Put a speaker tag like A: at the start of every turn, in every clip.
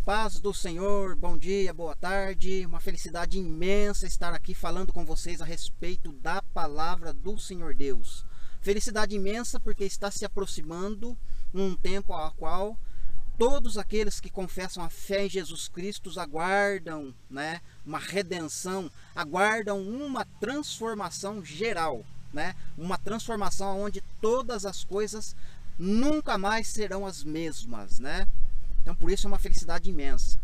A: paz do Senhor, bom dia, boa tarde, uma felicidade imensa estar aqui falando com vocês a respeito da palavra do Senhor Deus. Felicidade imensa porque está se aproximando um tempo ao qual todos aqueles que confessam a fé em Jesus Cristo aguardam, uma redenção, aguardam uma transformação geral, uma transformação onde todas as coisas nunca mais serão as mesmas, Então por isso é uma felicidade imensa.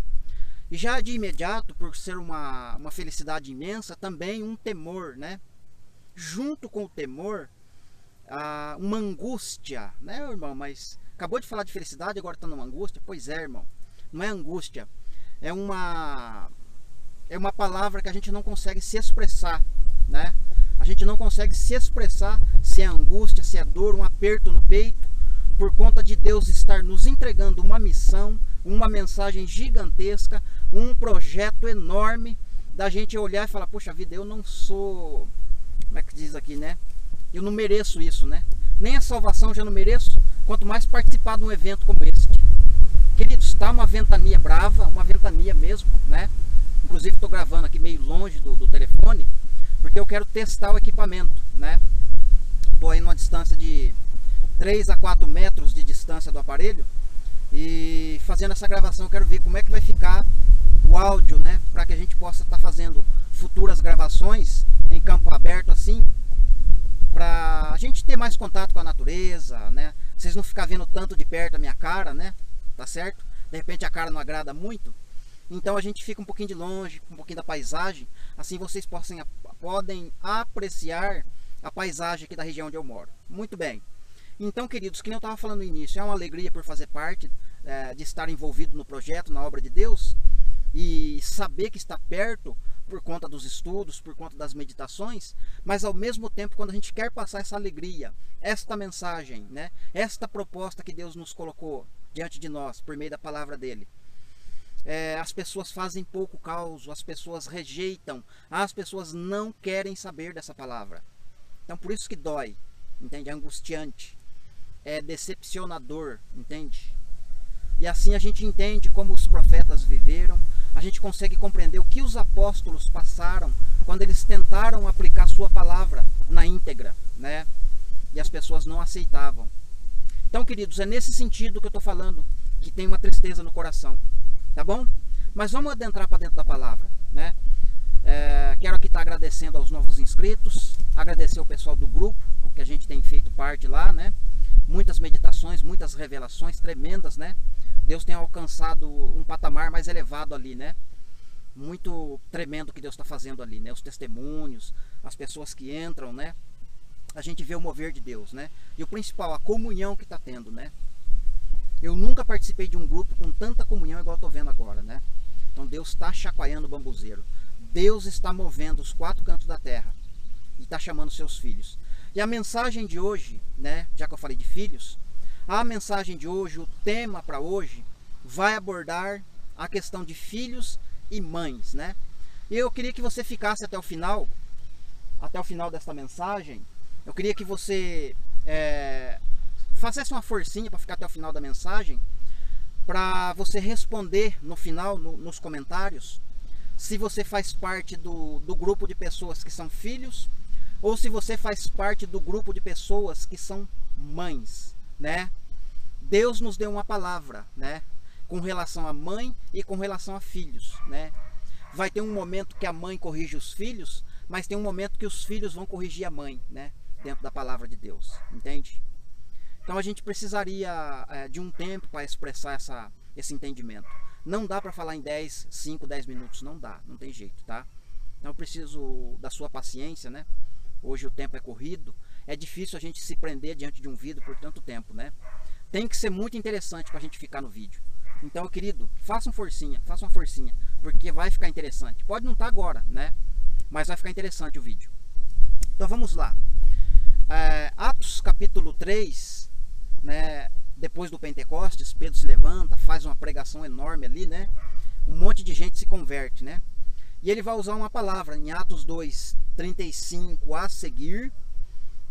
A: E já de imediato, por ser uma felicidade imensa, também um temor, Junto com o temor, uma angústia, irmão? Mas acabou de falar de felicidade, agora está numa angústia? Pois é, irmão. Não é angústia, é uma palavra que a gente não consegue se expressar, A gente não consegue se expressar se é angústia, se é dor, um aperto no peito, por conta de Deus estar nos entregando uma missão, uma mensagem gigantesca, um projeto enorme, da gente olhar e falar, poxa vida, eu não sou, como é que diz aqui, Eu não mereço isso, Nem a salvação eu já não mereço, quanto mais participar de um evento como este. Queridos, está uma ventania brava, uma ventania mesmo, Inclusive estou gravando aqui meio longe do telefone, porque eu quero testar o equipamento, Estou aí numa distância de 3 a 4 metros de distância do aparelho e fazendo essa gravação eu quero ver como é que vai ficar o áudio, para que a gente possa estar fazendo futuras gravações em campo aberto assim, para a gente ter mais contato com a natureza, Vocês não ficar vendo tanto de perto a minha cara, Tá certo? De repente a cara não agrada muito, então a gente fica um pouquinho de longe, um pouquinho da paisagem, assim vocês podem apreciar a paisagem aqui da região onde eu moro. Muito bem. Então, queridos, que nem eu estava falando no início, é uma alegria por fazer parte, de estar envolvido no projeto, na obra de Deus, e saber que está perto por conta dos estudos, por conta das meditações, mas ao mesmo tempo, quando a gente quer passar essa alegria, esta mensagem, esta proposta que Deus nos colocou diante de nós, por meio da palavra dele, as pessoas fazem pouco caso, as pessoas rejeitam, as pessoas não querem saber dessa palavra. Então, por isso que dói, entende? É angustiante. É decepcionador, entende? E assim a gente entende como os profetas viveram, a gente consegue compreender o que os apóstolos passaram quando eles tentaram aplicar sua palavra na íntegra, E as pessoas não aceitavam. Então, queridos, é nesse sentido que eu estou falando, que tem uma tristeza no coração, tá bom? Mas vamos adentrar para dentro da palavra, Quero aqui estar agradecendo aos novos inscritos, agradecer o pessoal do grupo, que a gente tem feito parte lá, Muitas meditações, muitas revelações tremendas, Deus tem alcançado um patamar mais elevado ali, Muito tremendo o que Deus está fazendo ali, Os testemunhos, as pessoas que entram, A gente vê o mover de Deus, E o principal, a comunhão que está tendo, Eu nunca participei de um grupo com tanta comunhão igual eu estou vendo agora, Então Deus está chacoalhando o bambuzeiro. Deus está movendo os 4 cantos da terra e está chamando seus filhos. E a mensagem de hoje, já que eu falei de filhos, a mensagem de hoje, o tema para hoje, vai abordar a questão de filhos e mães, E eu queria que você ficasse até o final desta mensagem. Eu queria que você fizesse uma forcinha para ficar até o final da mensagem, para você responder no final, nos comentários, se você faz parte do grupo de pessoas que são filhos, ou se você faz parte do grupo de pessoas que são mães, Deus nos deu uma palavra, com relação a mãe e com relação a filhos, Vai ter um momento que a mãe corrige os filhos, mas tem um momento que os filhos vão corrigir a mãe, dentro da palavra de Deus, entende? Então a gente precisaria de um tempo para expressar esse entendimento. Não dá para falar em 5, 10 minutos, não dá, não tem jeito, tá? Então eu preciso da sua paciência, Hoje o tempo é corrido, é difícil a gente se prender diante de um vídeo por tanto tempo, Tem que ser muito interessante para a gente ficar no vídeo. Então, querido, faça uma forcinha, porque vai ficar interessante. Pode não estar agora, Mas vai ficar interessante o vídeo. Então vamos lá. Atos capítulo 3, depois do Pentecostes, Pedro se levanta, faz uma pregação enorme ali, Um monte de gente se converte, E ele vai usar uma palavra em Atos 2, 35 a seguir.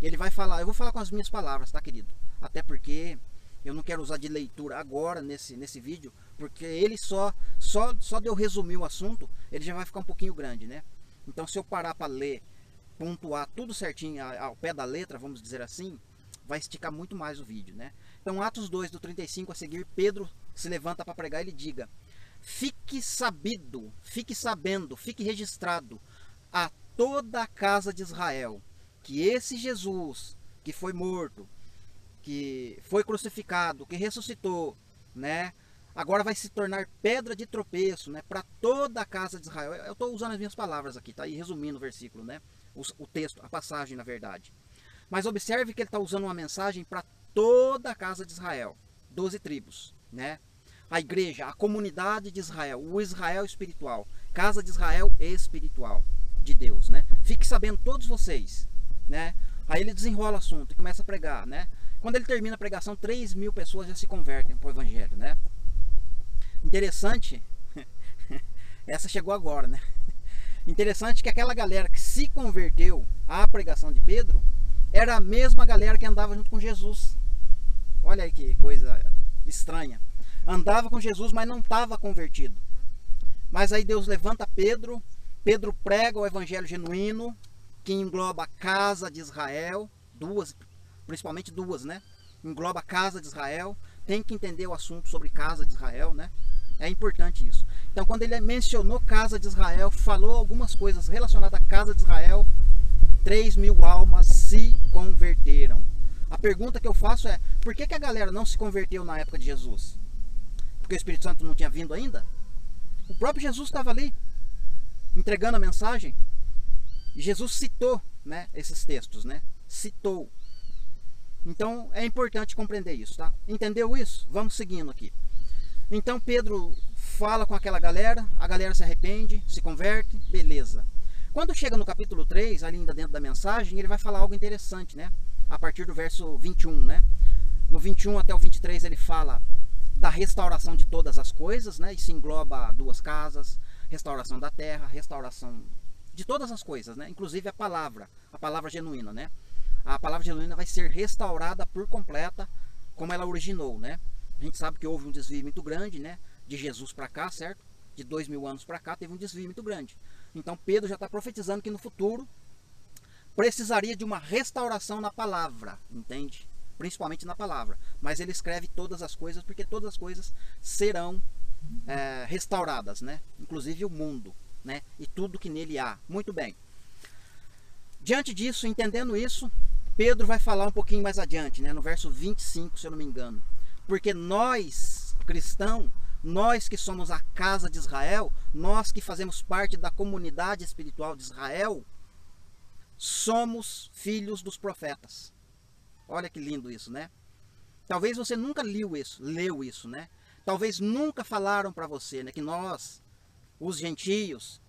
A: Ele vai falar, eu vou falar com as minhas palavras, tá, querido? Até porque eu não quero usar de leitura agora nesse vídeo, porque ele só de eu resumir o assunto, ele já vai ficar um pouquinho grande, né? Então, se eu parar para ler, pontuar tudo certinho ao pé da letra, vamos dizer assim, vai esticar muito mais o vídeo, né? Então, Atos 2, do 35 a seguir, Pedro se levanta para pregar e ele diga: fique sabido, fique sabendo, fique registrado a toda a casa de Israel, que esse Jesus, que foi morto, que foi crucificado, que ressuscitou, né? Agora vai se tornar pedra de tropeço, né? Para toda a casa de Israel. Eu estou usando as minhas palavras aqui, tá? aí resumindo o versículo, né? O texto, a passagem, na verdade. Mas observe que ele está usando uma mensagem para toda a casa de Israel, 12 tribos, né? A igreja, a comunidade de Israel, o Israel espiritual, casa de Israel espiritual de Deus, né? Fique sabendo todos vocês, né? Aí ele desenrola o assunto e começa a pregar, né? Quando ele termina a pregação, 3.000 pessoas já se convertem para o evangelho, né? Interessante, essa chegou agora, né? Interessante que aquela galera que se converteu à pregação de Pedro era a mesma galera que andava junto com Jesus. Olha aí que coisa estranha. Andava com Jesus, mas não estava convertido. Mas aí Deus levanta Pedro, Pedro prega o evangelho genuíno, que engloba a casa de Israel, principalmente duas, né? Engloba a casa de Israel. Tem que entender o assunto sobre casa de Israel, né? É importante isso. Então, quando ele mencionou casa de Israel, falou algumas coisas relacionadas à casa de Israel, 3.000 almas se converteram. A pergunta que eu faço é: por que a galera não se converteu na época de Jesus? Porque o Espírito Santo não tinha vindo ainda? O próprio Jesus estava ali, entregando a mensagem. E Jesus citou, né, esses textos, né? Citou. Então, é importante compreender isso, tá? Entendeu isso? Vamos seguindo aqui. Então, Pedro fala com aquela galera, a galera se arrepende, se converte, beleza. Quando chega no capítulo 3, ali ainda dentro da mensagem, ele vai falar algo interessante, né? A partir do verso 21, né? No 21 até o 23 ele fala da restauração de todas as coisas, né? Isso engloba duas casas, restauração da terra, restauração de todas as coisas, né? Inclusive a palavra genuína, né? A palavra genuína vai ser restaurada por completa, como ela originou, né? A gente sabe que houve um desvio muito grande, né? De Jesus para cá, certo? De 2.000 anos para cá teve um desvio muito grande. Então Pedro já está profetizando que no futuro precisaria de uma restauração na palavra, entende? Principalmente na palavra. Mas ele escreve todas as coisas, porque todas as coisas serão restauradas, né? Inclusive o mundo, né? E tudo que nele há. Muito bem. Diante disso, entendendo isso, Pedro vai falar um pouquinho mais adiante, né? No verso 25, se eu não me engano. Porque nós, cristãos, nós que somos a casa de Israel, nós que fazemos parte da comunidade espiritual de Israel, somos filhos dos profetas. Olha que lindo isso, né? Talvez você nunca leu isso, né? Talvez nunca falaram para você, né, que nós, os gentios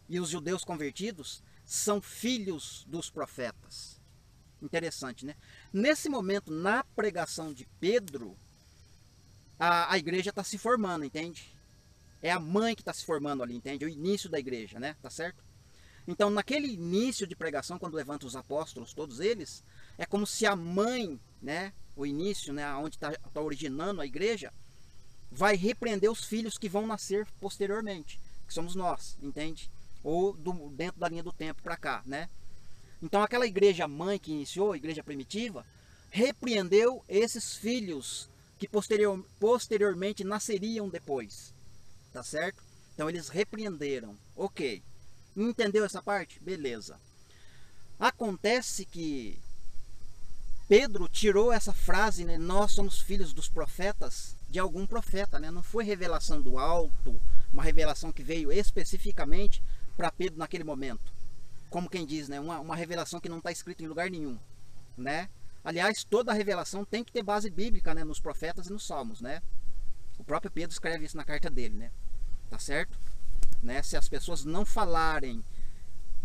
A: e os judeus convertidos, são filhos dos profetas. Interessante, né? Nesse momento, na pregação de Pedro, a igreja está se formando, entende? É a mãe que está se formando ali, entende? O início da igreja, né? Tá certo? Então, naquele início de pregação, quando levanta os apóstolos, todos eles, é como se a mãe, né? O início, né? Onde está originando a igreja, vai repreender os filhos que vão nascer posteriormente, que somos nós, entende? Ou dentro da linha do tempo para cá, né? Então, aquela igreja mãe que iniciou, a igreja primitiva, repreendeu esses filhos que posteriormente nasceriam depois, tá certo? Então eles repreenderam, ok. Entendeu essa parte? Beleza. Acontece que Pedro tirou essa frase, né, nós somos filhos dos profetas, de algum profeta, né? Não foi revelação do alto, uma revelação que veio especificamente para Pedro naquele momento. Como quem diz, né, uma revelação que não está escrita em lugar nenhum, né? Aliás, toda a revelação tem que ter base bíblica, né, nos profetas e nos salmos, né? O próprio Pedro escreve isso na carta dele, né? Tá certo? Né? Se as pessoas não falarem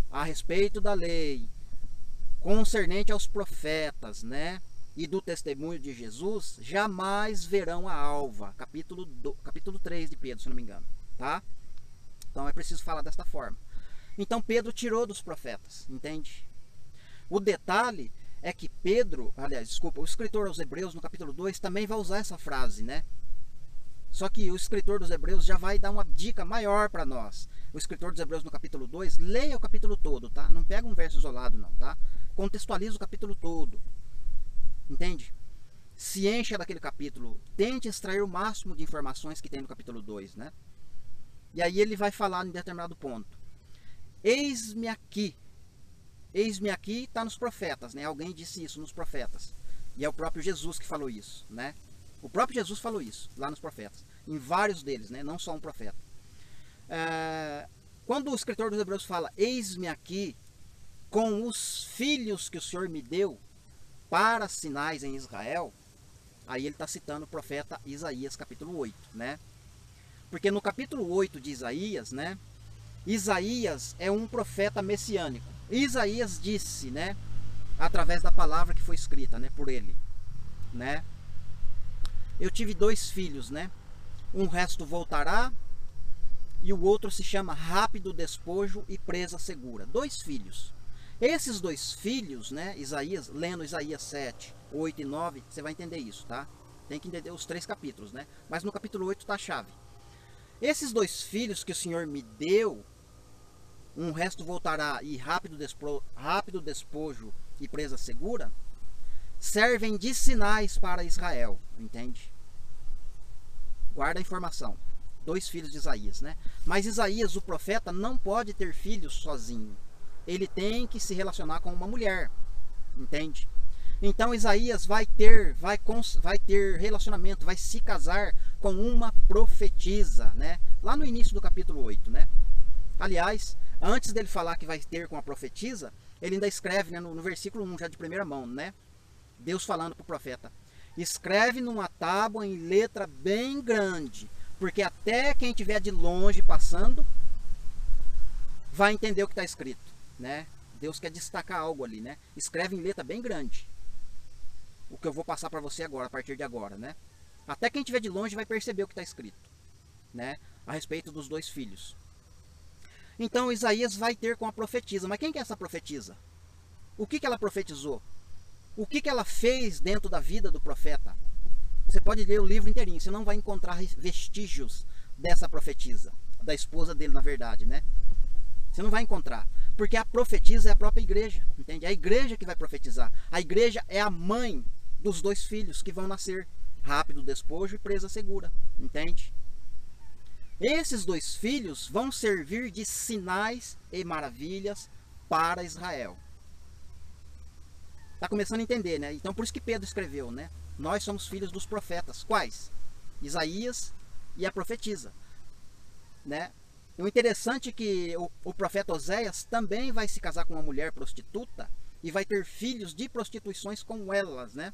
A: a respeito da lei, concernente aos profetas, né, e do testemunho de Jesus, jamais verão a alva. Capítulo 3 de Pedro, se não me engano, tá? Então é preciso falar desta forma. Então Pedro tirou dos profetas, entende? O detalhe é que Pedro, o escritor aos Hebreus, no capítulo 2, também vai usar essa frase, né? Só que o escritor dos Hebreus já vai dar uma dica maior para nós. O escritor dos Hebreus no capítulo 2, leia o capítulo todo, tá? Não pega um verso isolado não, tá? Contextualiza o capítulo todo. Entende? Se encha daquele capítulo, tente extrair o máximo de informações que tem no capítulo 2, né? E aí ele vai falar em determinado ponto. Eis-me aqui está nos profetas, né? Alguém disse isso nos profetas. E é o próprio Jesus que falou isso, né? O próprio Jesus falou isso lá nos profetas, em vários deles, né? Não só um profeta. Quando o escritor dos Hebreus fala, eis-me aqui com os filhos que o Senhor me deu para sinais em Israel, aí ele está citando o profeta Isaías capítulo 8, né? Porque no capítulo 8 de Isaías, né? Isaías é um profeta messiânico. Isaías disse, né? Através da palavra que foi escrita, né? Por ele, né? Eu tive 2 filhos, né? Um resto voltará e o outro se chama rápido despojo e presa segura. 2 filhos. Esses 2 filhos, né? Isaías, lendo Isaías 7, 8 e 9, você vai entender isso, tá? Tem que entender os 3 capítulos, né? Mas no capítulo 8 está a chave. Esses 2 filhos que o Senhor me deu, um resto voltará e rápido despojo e presa segura, servem de sinais para Israel, entende? Guarda a informação. 2 filhos de Isaías, né? Mas Isaías, o profeta, não pode ter filhos sozinho. Ele tem que se relacionar com uma mulher, entende? Então Isaías vai ter relacionamento, vai se casar com uma profetisa, né? Lá no início do capítulo 8, né? Aliás, antes dele falar que vai ter com a profetisa, ele ainda escreve, né, no versículo 1, já de primeira mão, né? Deus falando para o profeta, escreve numa tábua em letra bem grande, porque até quem estiver de longe passando vai entender o que está escrito, né? Deus quer destacar algo ali, né? Escreve em letra bem grande o que eu vou passar para você agora, a partir de agora, né? Até quem estiver de longe vai perceber o que está escrito, né? A respeito dos 2 filhos. Então Isaías vai ter com a profetisa. Mas quem que é essa profetisa? O que ela profetizou? O que ela fez dentro da vida do profeta? Você pode ler o livro inteirinho, você não vai encontrar vestígios dessa profetisa, da esposa dele, na verdade, né? Você não vai encontrar, porque a profetisa é a própria igreja, entende? É a igreja que vai profetizar. A igreja é a mãe dos 2 filhos que vão nascer, rápido despojo e presa segura, entende? Esses 2 filhos vão servir de sinais e maravilhas para Israel. Está começando a entender, né? Então por isso que Pedro escreveu, né? Nós somos filhos dos profetas. Quais? Isaías e a profetisa, né? E o interessante é que o profeta Oséias também vai se casar com uma mulher prostituta e vai ter filhos de prostituições com elas, né?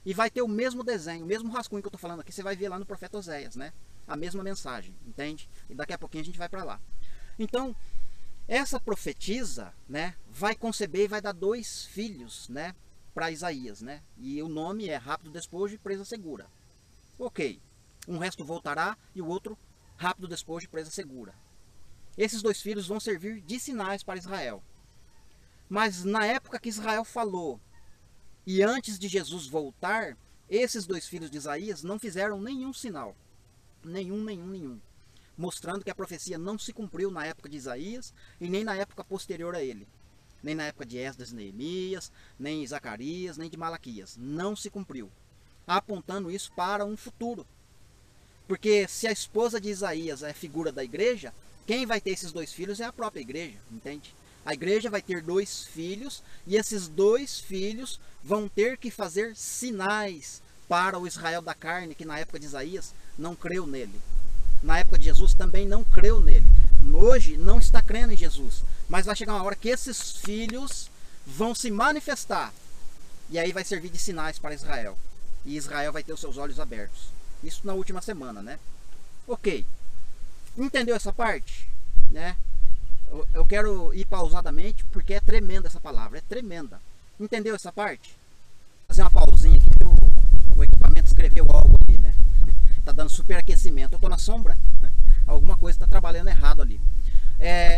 A: E vai ter o mesmo desenho, o mesmo rascunho que eu estou falando aqui, você vai ver lá no profeta Oséias, né? A mesma mensagem, entende? E daqui a pouquinho a gente vai para lá. Então, essa profetisa, né, vai conceber e vai dar 2 filhos, né, para Isaías, né? E o nome é rápido despojo e presa segura. Ok. Um resto voltará e o outro rápido despojo e presa segura. Esses 2 filhos vão servir de sinais para Israel. Mas na época que Israel falou e antes de Jesus voltar, esses 2 filhos de Isaías não fizeram nenhum sinal. Nenhum. Mostrando que a profecia não se cumpriu na época de Isaías e nem na época posterior a ele. Nem na época de Esdras e Neemias, nem de Zacarias, nem de Malaquias. Não se cumpriu. Apontando isso para um futuro. Porque se a esposa de Isaías é a figura da igreja, quem vai ter esses 2 filhos é a própria igreja, entende? A igreja vai ter 2 filhos e esses 2 filhos vão ter que fazer sinais para o Israel da carne, que na época de Isaías não creu nele. Na época de Jesus também não creu nele. Hoje não está crendo em Jesus. Mas vai chegar uma hora que esses filhos vão se manifestar. E aí vai servir de sinais para Israel. E Israel vai ter os seus olhos abertos. Isso na última semana, né? Ok. Entendeu essa parte? Né? Eu quero ir pausadamente porque é tremenda essa palavra. É tremenda. Entendeu essa parte? Vou fazer uma pausinha aqui. O equipamento escreveu algo ali, né? Tá dando superaquecimento. Eu tô na sombra. Alguma coisa está trabalhando errado ali.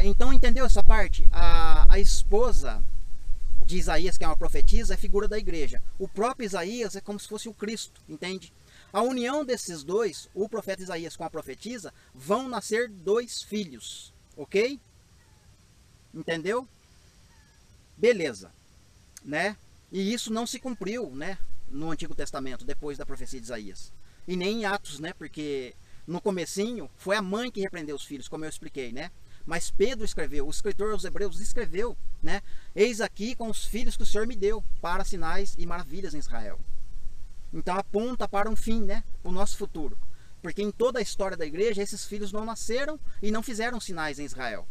A: Então entendeu essa parte? A esposa de Isaías, que é uma profetisa, é figura da igreja. O próprio Isaías é como se fosse o Cristo, entende? A união desses dois, o profeta Isaías com a profetisa, vão nascer 2 filhos, ok? Entendeu? Beleza, né? E isso não se cumpriu, né, no Antigo Testamento, depois da profecia de Isaías. E nem em Atos, né? Porque no comecinho foi a mãe que repreendeu os filhos, como eu expliquei, né? Mas Pedro escreveu, o escritor aos Hebreus escreveu, né? Eis aqui com os filhos que o Senhor me deu, para sinais e maravilhas em Israel. Então aponta para um fim, né? O nosso futuro. Porque em toda a história da igreja, esses filhos não nasceram e não fizeram sinais em Israel.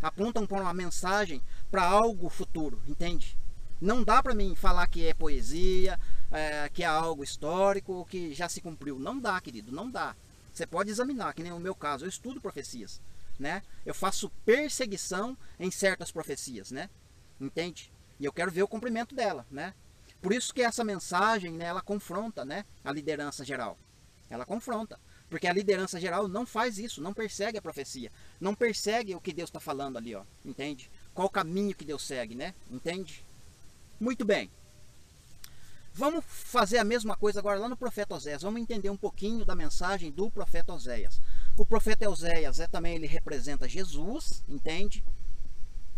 A: Apontam para uma mensagem, para algo futuro, entende? Não dá para mim falar que é poesia, que é algo histórico, que já se cumpriu. Não dá, querido, não dá. Você pode examinar, que nem no meu caso, eu estudo profecias, né? Eu faço perseguição em certas profecias, né? Entende? E eu quero ver o cumprimento dela, né? Por isso que essa mensagem, né, ela confronta, né, a liderança geral. Ela confronta. Porque a liderança geral não faz isso, não persegue a profecia. Não persegue o que Deus está falando ali, ó. Entende? Qual o caminho que Deus segue, né? Entende? Muito bem. Vamos fazer a mesma coisa agora lá no profeta Oséias. Vamos entender um pouquinho da mensagem do profeta Oséias. O profeta Oséias também ele representa Jesus, entende?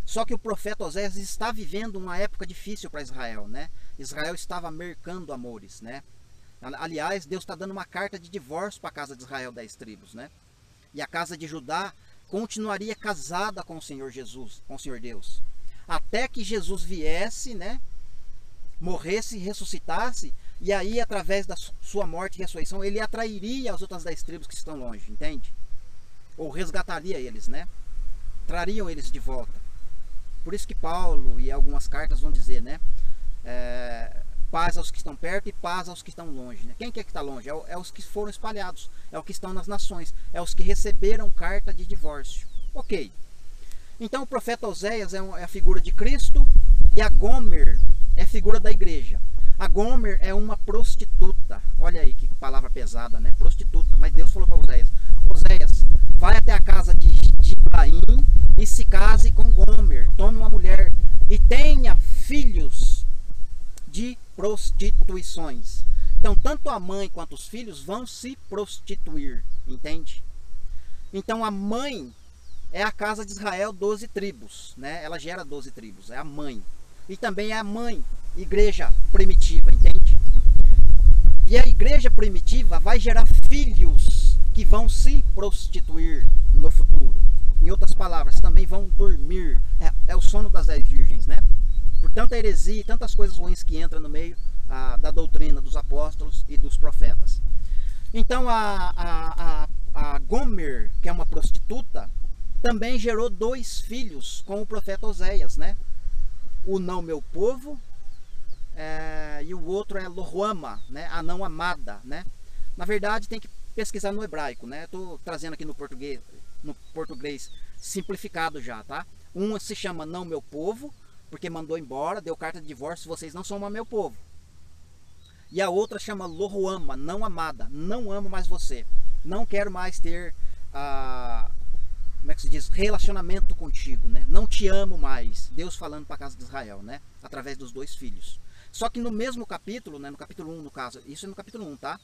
A: Só que o profeta Oséias está vivendo uma época difícil para Israel, né? Israel estava mercando amores, né? Aliás, Deus está dando uma carta de divórcio para a casa de Israel, 10 tribos, né? E a casa de Judá continuaria casada com o Senhor Jesus, com o Senhor Deus. Até que Jesus viesse, né? Morresse, ressuscitasse, e aí através da sua morte e ressurreição, ele atrairia as outras 10 tribos que estão longe, entende? Ou resgataria eles, né? Trariam eles de volta. Por isso que Paulo e algumas cartas vão dizer, né? Paz aos que estão perto e paz aos que estão longe, né? Quem que está longe? É os que foram espalhados, é os que estão nas nações, é os que receberam carta de divórcio. Ok. Então o profeta Oséias é a figura de Cristo e a Gomer é figura da igreja. A Gomer é uma prostituta. Olha aí que palavra pesada, né? Prostituta. Mas Deus falou para Oséias: Oséias, vai até a casa de Ibraim e se case com Gomer. Tome uma mulher e tenha filhos de prostituições. Então, tanto a mãe quanto os filhos vão se prostituir. Entende? Então, a mãe é a casa de Israel, 12 tribos. Né? Ela gera 12 tribos. É a mãe. E também é a mãe, igreja primitiva, entende? E a igreja primitiva vai gerar filhos que vão se prostituir no futuro. Em outras palavras, também vão dormir. É o sono das 10 virgens, né? Por tanta heresia e tantas coisas ruins que entram no meio da doutrina dos apóstolos e dos profetas. Então a Gomer, que é uma prostituta, também gerou 2 filhos com o profeta Oséias, né? O não meu povo, e o outro é Lohuama, né? A não amada, né? Na verdade tem que pesquisar no hebraico, né? Estou trazendo aqui no português simplificado já, tá? Um se chama não meu povo, porque mandou embora, deu carta de divórcio, vocês não são mais meu povo. E a outra chama Lohuama, não amada, não amo mais você, não quero mais ter como é que se diz? Relacionamento contigo, né? Não te amo mais. Deus falando para a casa de Israel, né? Através dos 2 filhos. Só que no mesmo capítulo, né? No capítulo 1 no caso, isso é no capítulo 1, tá?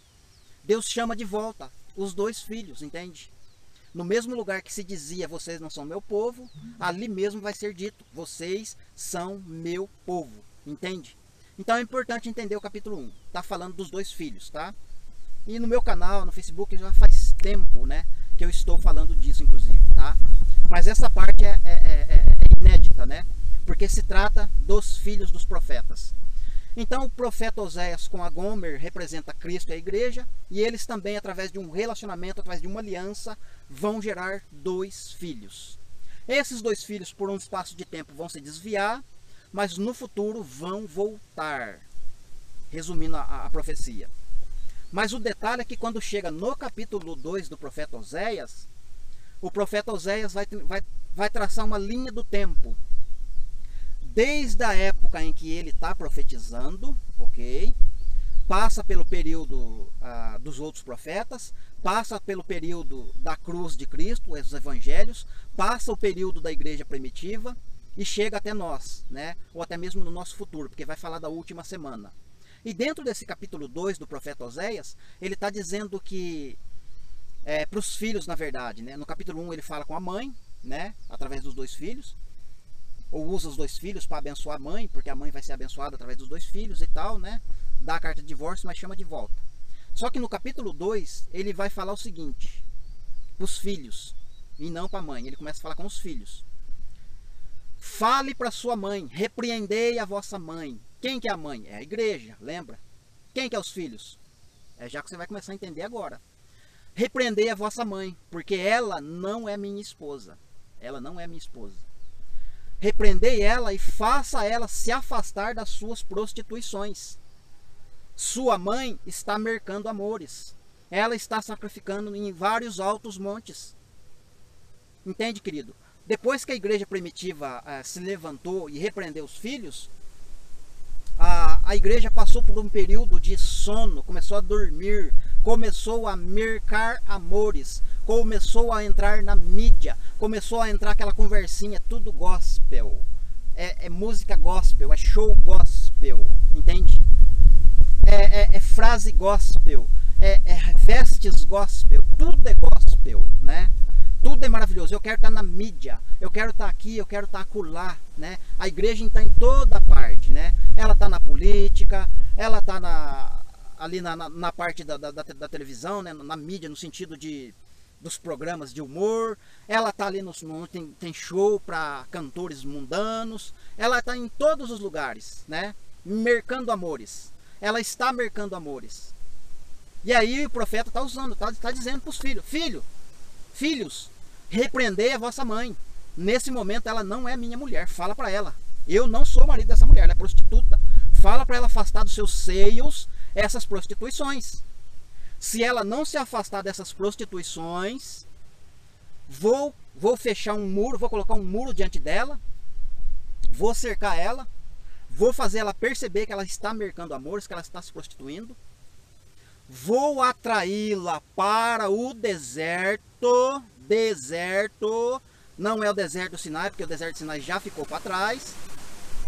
A: Deus chama de volta os 2 filhos, entende? No mesmo lugar que se dizia, vocês não são meu povo, ali mesmo vai ser dito, vocês são meu povo, entende? Então é importante entender o capítulo 1. Tá falando dos 2 filhos, tá? E no meu canal, no Facebook, já faz tempo, né? Que eu estou falando disso, inclusive, tá? Mas essa parte é inédita, né? Porque se trata dos filhos dos profetas. Então o profeta Oséias com a Gomer representa Cristo e a igreja, e eles também, através de um relacionamento, através de uma aliança, vão gerar 2 filhos. Esses 2 filhos, por um espaço de tempo, vão se desviar, mas no futuro vão voltar. Resumindo a profecia. Mas o detalhe é que quando chega no capítulo 2 do profeta Oséias, o profeta Oséias vai traçar uma linha do tempo. Desde a época em que ele está profetizando, ok? Passa pelo período dos outros profetas, passa pelo período da cruz de Cristo, os evangelhos, passa o período da igreja primitiva e chega até nós, né? Ou até mesmo no nosso futuro, porque vai falar da última semana. E dentro desse capítulo 2 do profeta Oséias, ele está dizendo que, para os filhos, na verdade, né? No capítulo 1 ele fala com a mãe, né? Através dos 2 filhos, ou usa os 2 filhos para abençoar a mãe, porque a mãe vai ser abençoada através dos 2 filhos e tal, né? Dá a carta de divórcio, mas chama de volta. Só que no capítulo 2 ele vai falar o seguinte, para os filhos, e não para a mãe. Ele começa a falar com os filhos. Fale para sua mãe, repreendei a vossa mãe. Quem que é a mãe? É a igreja, lembra? Quem que é os filhos? É já que você vai começar a entender agora. Repreendei a vossa mãe, porque ela não é minha esposa. Ela não é minha esposa. Repreendei ela e faça ela se afastar das suas prostituições. Sua mãe está mercando amores. Ela está sacrificando em vários altos montes. Entende, querido? Depois que a igreja primitiva se levantou e repreendeu os filhos, a igreja passou por um período de sono, começou a dormir, começou a mercar amores, começou a entrar na mídia, começou a entrar aquela conversinha, tudo gospel, é música gospel, é show gospel, entende? É frase gospel, vestes gospel, tudo é gospel, né? Tudo é maravilhoso. Eu quero estar na mídia, eu quero estar aqui, eu quero estar acolá, né? A igreja está em toda parte, né? Ela está na política, ela está ali na parte da televisão, né? Na mídia, no sentido dos programas de humor. Ela está ali tem show para cantores mundanos. Ela está em todos os lugares, né? Mercando amores. Ela está mercando amores. E aí o profeta está usando, está dizendo para os filhos, filhos, repreendei a vossa mãe. Nesse momento ela não é minha mulher. Fala para ela. Eu não sou marido dessa mulher, ela é prostituta. Fala para ela afastar dos seus seios essas prostituições. Se ela não se afastar dessas prostituições, vou fechar um muro, vou colocar um muro diante dela, vou cercar ela, vou fazer ela perceber que ela está mercando amores, que ela está se prostituindo. Vou atraí-la para o deserto. Deserto. Não é o deserto do Sinai, porque o deserto do Sinai já ficou para trás.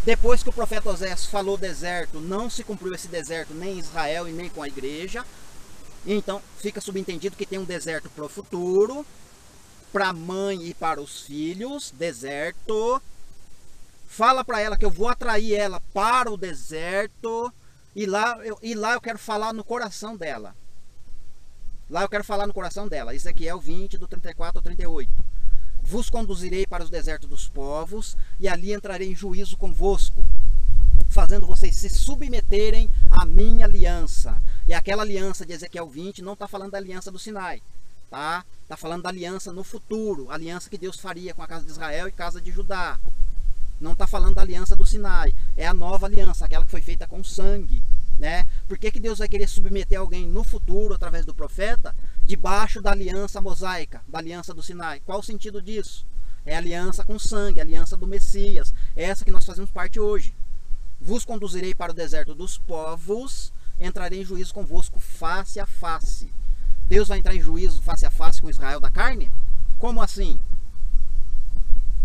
A: Depois que o profeta Oséias falou deserto, não se cumpriu esse deserto nem em Israel e nem com a igreja. Então fica subentendido que tem um deserto para o futuro, para a mãe e para os filhos. Deserto. Fala para ela que eu vou atrair ela para o deserto. E lá eu quero falar no coração dela. Lá eu quero falar no coração dela. Ezequiel 20, do 34 ao 38. Vos conduzirei para os desertos dos povos, e ali entrarei em juízo convosco, fazendo vocês se submeterem à minha aliança. E aquela aliança de Ezequiel 20 não está falando da aliança do Sinai. Tá? Está falando da aliança no futuro. A aliança que Deus faria com a casa de Israel e casa de Judá. Não está falando da aliança do Sinai. É a nova aliança, aquela que foi feita com sangue, né? Por que Deus vai querer submeter alguém no futuro, através do profeta, debaixo da aliança mosaica, da aliança do Sinai? Qual o sentido disso? É a aliança com sangue, a aliança do Messias. É essa que nós fazemos parte hoje. Vos conduzirei para o deserto dos povos, entrarei em juízo convosco face a face. Deus vai entrar em juízo face a face com Israel da carne? Como assim?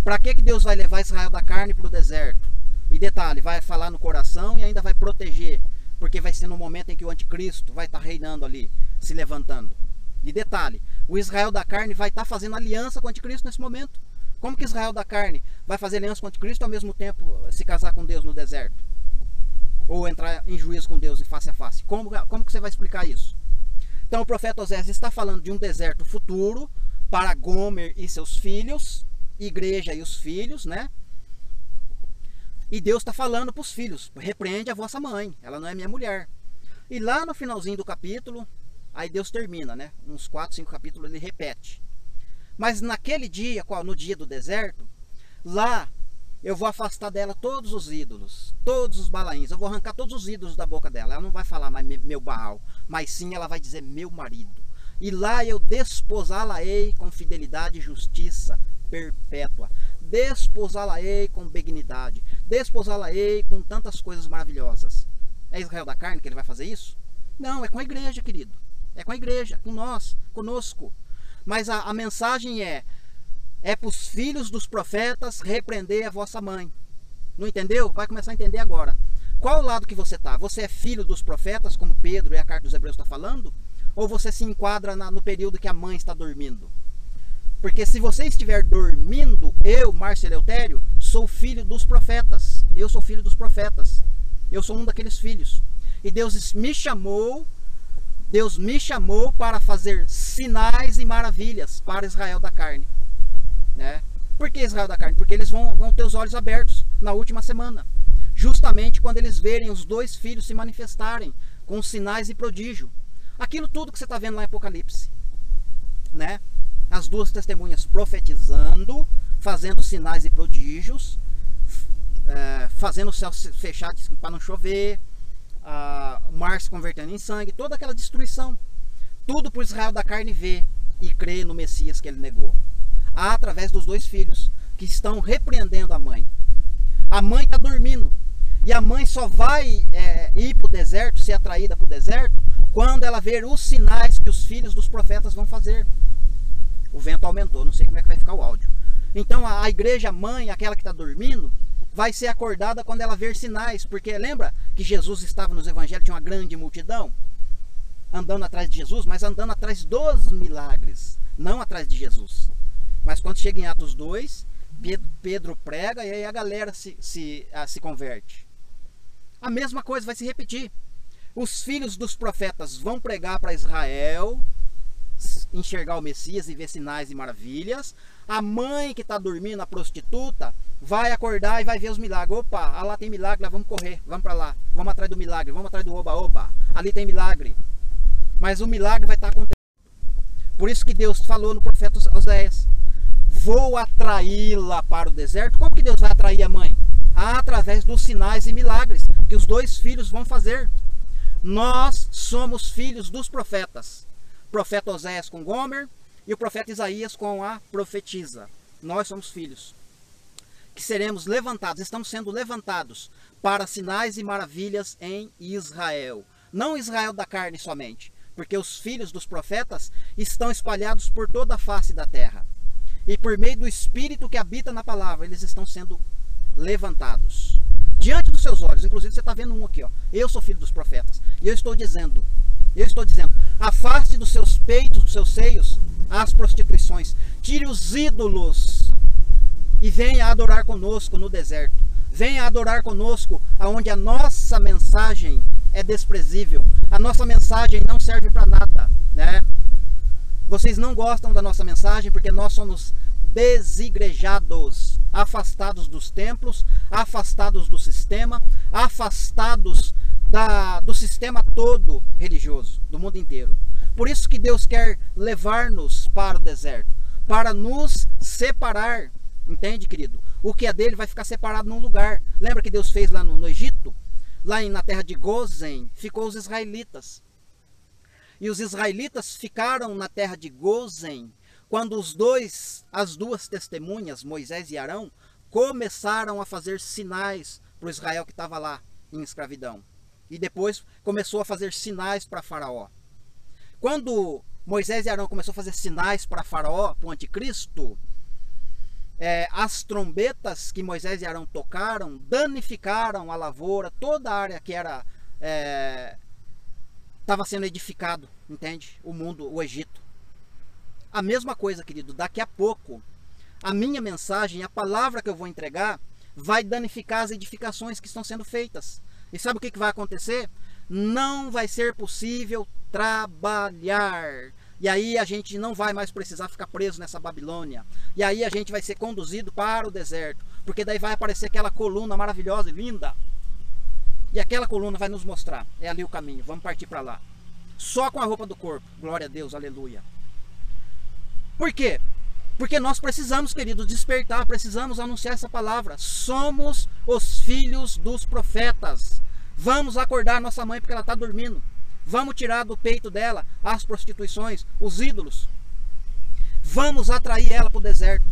A: Para que Deus vai levar Israel da carne para o deserto? E detalhe, vai falar no coração e ainda vai proteger, porque vai ser no momento em que o anticristo vai estar reinando ali, se levantando. E detalhe, o Israel da carne vai estar fazendo aliança com o anticristo nesse momento. Como que Israel da carne vai fazer aliança com o anticristo e ao mesmo tempo se casar com Deus no deserto? Ou entrar em juízo com Deus em face a face? Como que você vai explicar isso? Então o profeta Oséias está falando de um deserto futuro para Gomer e seus filhos, igreja e os filhos, né? E Deus está falando para os filhos, repreende a vossa mãe, ela não é minha mulher. E lá no finalzinho do capítulo, aí Deus termina, né? Uns 4, 5 capítulos ele repete. Mas naquele dia, no dia do deserto, lá eu vou afastar dela todos os ídolos, todos os balaíns, eu vou arrancar todos os ídolos da boca dela. Ela não vai falar mais meu Baal, mas sim ela vai dizer meu marido. E lá eu desposá-la-ei com fidelidade e justiça perpétua. Desposá-la-ei com benignidade. Desposá-la-ei com tantas coisas maravilhosas. É Israel da carne que ele vai fazer isso? Não, é com a igreja, querido. É com a igreja, com nós, conosco. Mas a mensagem é para os filhos dos profetas repreender a vossa mãe. Não entendeu? Vai começar a entender agora. Qual lado que você está? Você é filho dos profetas, como Pedro e a carta dos Hebreus está falando? Ou você se enquadra no período que a mãe está dormindo? Porque se você estiver dormindo, eu, Márcio Eleutério, sou filho dos profetas. Eu sou filho dos profetas. Eu sou um daqueles filhos. E Deus me chamou para fazer sinais e maravilhas para Israel da carne. Né? Por que Israel da carne? Porque eles vão ter os olhos abertos na última semana. Justamente quando eles verem os dois filhos se manifestarem com sinais e prodígio. Aquilo tudo que você está vendo lá em Apocalipse. Né? As duas testemunhas profetizando, fazendo sinais e prodígios, fazendo o céu fechar para não chover, o mar se convertendo em sangue, toda aquela destruição. Tudo para Israel da carne ver e crer no Messias que ele negou. Através dos dois filhos que estão repreendendo a mãe. A mãe está dormindo. E a mãe só vai ir para o deserto, ser atraída para o deserto, quando ela ver os sinais que os filhos dos profetas vão fazer. O vento aumentou, não sei como é que vai ficar o áudio. Então a igreja mãe, aquela que está dormindo, vai ser acordada quando ela ver sinais. Porque lembra que Jesus estava nos evangelhos, tinha uma grande multidão andando atrás de Jesus, mas andando atrás dos milagres, não atrás de Jesus. Mas quando chega em Atos 2, Pedro prega e aí a galera se converte. A mesma coisa vai se repetir. Os filhos dos profetas vão pregar para Israel, enxergar o Messias e ver sinais e maravilhas. A mãe que está dormindo, a prostituta, vai acordar e vai ver os milagres. Opa, lá tem milagre, lá vamos correr, vamos para lá, vamos atrás do milagre, vamos atrás do oba-oba, ali tem milagre. Mas o milagre vai estar acontecendo. Por isso que Deus falou no profeta Oséias: vou atraí-la para o deserto. Como que Deus vai atrair a mãe? Através dos sinais e milagres que os dois filhos vão fazer. Nós somos filhos dos profetas. O profeta Oséias com Gomer e o profeta Isaías com a profetisa. Nós somos filhos que seremos levantados, estamos sendo levantados para sinais e maravilhas em Israel. Não Israel da carne somente, porque os filhos dos profetas estão espalhados por toda a face da terra. E por meio do Espírito que habita na palavra, eles estão sendo levantados diante dos seus olhos. Inclusive você está vendo um aqui, ó. Eu sou filho dos profetas. E eu estou dizendo, afaste dos seus peitos, dos seus seios, as prostituições. Tire os ídolos e venha adorar conosco no deserto. Venha adorar conosco aonde a nossa mensagem é desprezível. A nossa mensagem não serve para nada, né? Vocês não gostam da nossa mensagem porque nós somos desigrejados, afastados dos templos, afastados do sistema, afastados do sistema todo religioso, do mundo inteiro. Por isso que Deus quer levar-nos para o deserto, para nos separar, entende, querido? O que é dele vai ficar separado num lugar. Lembra que Deus fez lá no Egito? Lá na terra de Gozen, ficou os israelitas. E os israelitas ficaram na terra de Gozen quando as duas testemunhas, Moisés e Arão, começaram a fazer sinais para o Israel que estava lá em escravidão. E depois começou a fazer sinais para Faraó. Quando Moisés e Arão começaram a fazer sinais para Faraó, para o anticristo, as trombetas que Moisés e Arão tocaram danificaram a lavoura, toda a área que estava sendo edificado, entende? O mundo, o Egito. A mesma coisa, querido, daqui a pouco, a minha mensagem, a palavra que eu vou entregar, vai danificar as edificações que estão sendo feitas. E sabe o que vai acontecer? Não vai ser possível trabalhar. E aí a gente não vai mais precisar ficar preso nessa Babilônia. E aí a gente vai ser conduzido para o deserto. Porque daí vai aparecer aquela coluna maravilhosa e linda. E aquela coluna vai nos mostrar. É ali o caminho, vamos partir para lá. Só com a roupa do corpo. Glória a Deus, aleluia. Por quê? Porque nós precisamos, queridos, despertar, precisamos anunciar essa palavra. Somos os filhos dos profetas. Vamos acordar nossa mãe porque ela está dormindo. Vamos tirar do peito dela as prostituições, os ídolos. Vamos atrair ela para o deserto,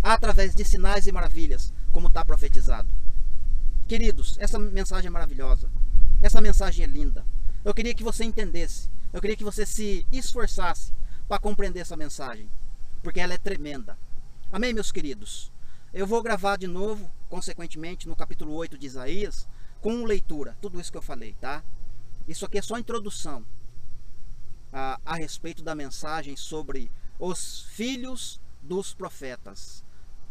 A: através de sinais e maravilhas, como está profetizado. Queridos, essa mensagem é maravilhosa. Essa mensagem é linda. Eu queria que você entendesse. Eu queria que você se esforçasse para compreender essa mensagem, porque ela é tremenda. Amém, meus queridos? Eu vou gravar de novo, consequentemente, no capítulo 8 de Isaías, com leitura, tudo isso que eu falei, tá? Isso aqui é só introdução a respeito da mensagem sobre os filhos dos profetas.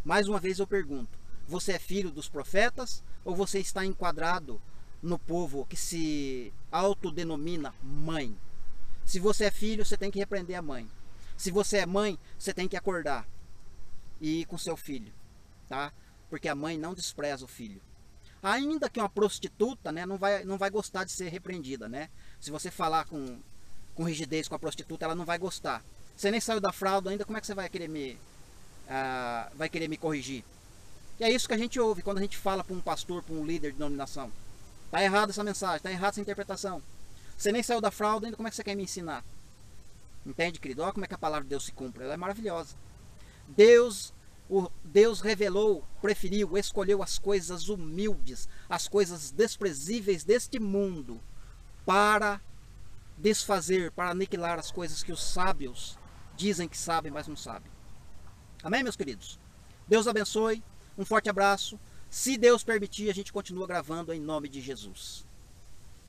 A: Mais uma vez eu pergunto, você é filho dos profetas ou você está enquadrado no povo que se autodenomina mãe? Se você é filho, você tem que repreender a mãe. Se você é mãe, você tem que acordar e ir com seu filho, tá? Porque a mãe não despreza o filho. Ainda que uma prostituta, né, não vai gostar de ser repreendida, né? Se você falar com rigidez com a prostituta, ela não vai gostar. Você nem saiu da fralda ainda, como é que você vai querer me corrigir? E é isso que a gente ouve quando a gente fala para um pastor, para um líder de denominação. Tá errada essa mensagem, tá errada essa interpretação. Você nem saiu da fralda ainda, como é que você quer me ensinar? Entende, querido? Olha como é que a palavra de Deus se cumpre, ela é maravilhosa. Deus revelou, preferiu, escolheu as coisas humildes, as coisas desprezíveis deste mundo, para desfazer, para aniquilar as coisas que os sábios dizem que sabem, mas não sabem. Amém, meus queridos? Deus abençoe, um forte abraço. Se Deus permitir, a gente continua gravando em nome de Jesus.